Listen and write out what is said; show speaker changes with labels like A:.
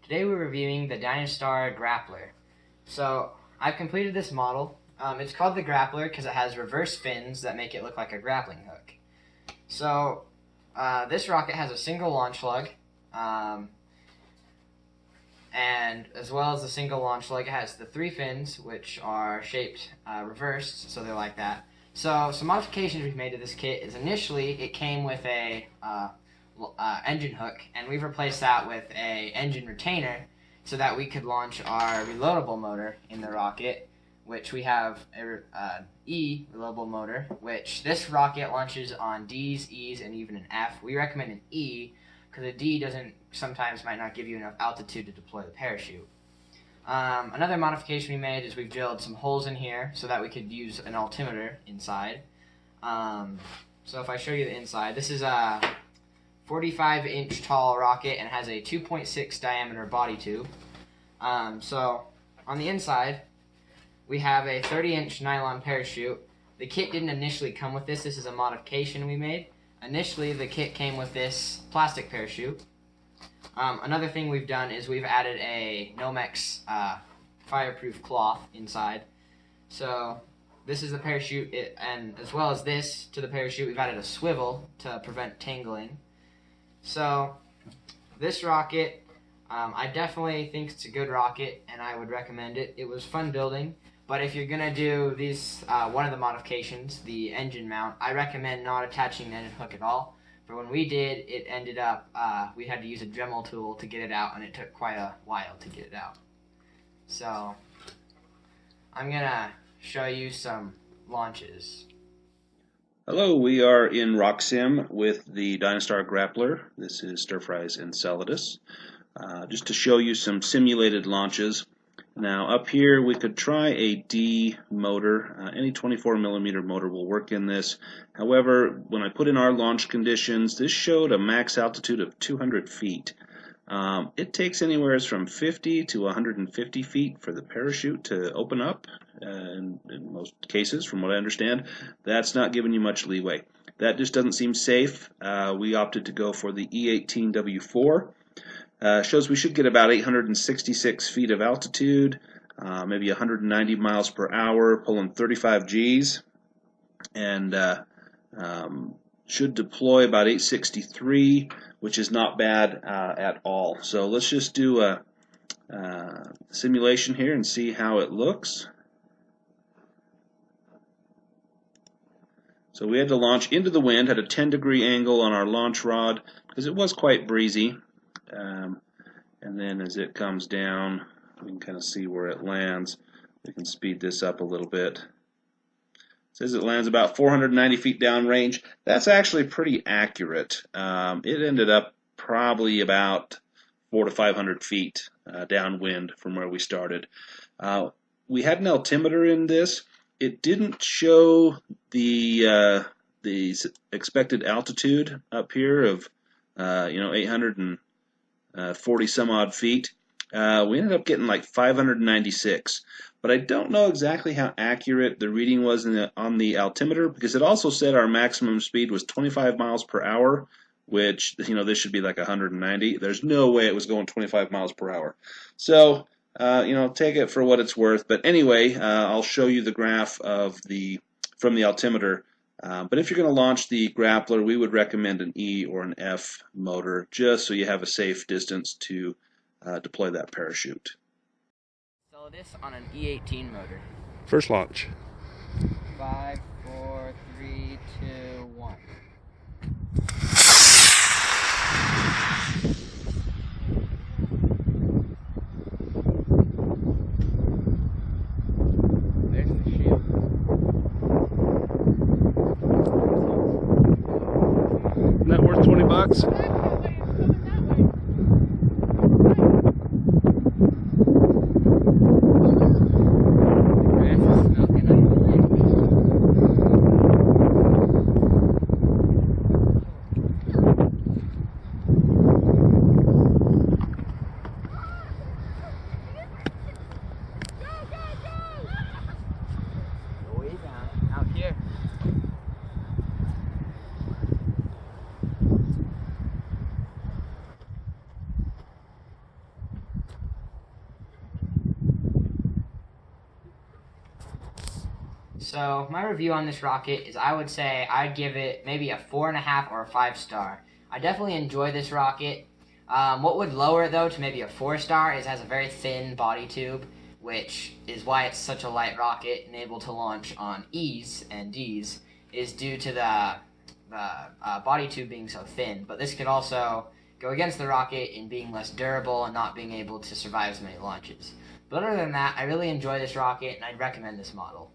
A: Today we're reviewing the Dynastar Grappler. So I've completed this model. It's called the Grappler because it has reverse fins that make it look like a grappling hook. So this rocket has a single launch lug, and as well as the single launch lug, it has the three fins, which are shaped reversed, so they're like that. So some modifications we've made to this kit is initially it came with a engine hook, and we've replaced that with a engine retainer so that we could launch our reloadable motor in the rocket, which we have an E reloadable motor, which this rocket launches on D's, E's, and even an F. We recommend an E because a D sometimes might not give you enough altitude to deploy the parachute. Another modification we made is we've drilled some holes in here so that we could use an altimeter inside. So if I show you the inside, this is a 45-inch tall rocket and has a 2.6 diameter body tube. So on the inside, we have a 30-inch nylon parachute. The kit didn't initially come with this. This is a modification we made. Initially, the kit came with this plastic parachute. Another thing we've done is we've added a Nomex fireproof cloth inside. So this is the parachute, and as well as this to the parachute, we've added a swivel to prevent tangling. So this rocket, I definitely think it's a good rocket, and I would recommend it. It was fun building, but if you're gonna do these, one of the modifications, the engine mount, I recommend not attaching the engine hook at all. For when we did, it ended up we had to use a Dremel tool to get it out, and it took quite a while to get it out. So I'm gonna show you some launches.
B: Hello, we are in RockSim with the Dynastar Grappler. This is Stir Fry's Enceladus. Just to show you some simulated launches. Now up here we could try a D motor. Any 24mm motor will work in this. However, when I put in our launch conditions, this showed a max altitude of 200 feet. It takes anywhere from 50 to 150 feet for the parachute to open up. In most cases, from what I understand, that's not giving you much leeway. That just doesn't seem safe. We opted to go for the E18W4. Shows we should get about 866 feet of altitude, maybe 190 miles per hour, pulling 35 Gs, and should deploy about 863, which is not bad at all. So let's just do a simulation here and see how it looks. So we had to launch into the wind, had a 10-degree angle on our launch rod because it was quite breezy. And then as it comes down, we can kind of see where it lands. We can speed this up a little bit. It says it lands about 490 feet downrange. That's actually pretty accurate. It ended up probably about 400 to 500 feet downwind from where we started. We had an altimeter in this. It didn't show the expected altitude up here of 840 some odd feet. We ended up getting like 596, but I don't know exactly how accurate the reading was on the altimeter, because it also said our maximum speed was 25 miles per hour, which this should be like 190. There's no way it was going 25 miles per hour. So take it for what it's worth. But anyway, I'll show you the graph from the altimeter. But if you're going to launch the Grappler, we would recommend an E or an F motor, just so you have a safe distance to deploy that parachute.
A: So this on an E18 motor.
C: First launch.
A: 5, 4, 3, 2, 1. There's the shield.
C: Isn't that worth $20?
A: So my review on this rocket is I would say I'd give it maybe a 4.5 or a 5-star. I definitely enjoy this rocket. What would lower it though to maybe a 4-star is it has a very thin body tube, which is why it's such a light rocket and able to launch on E's and D's, is due to the body tube being so thin. But this could also go against the rocket in being less durable and not being able to survive as many launches. But other than that, I really enjoy this rocket and I'd recommend this model.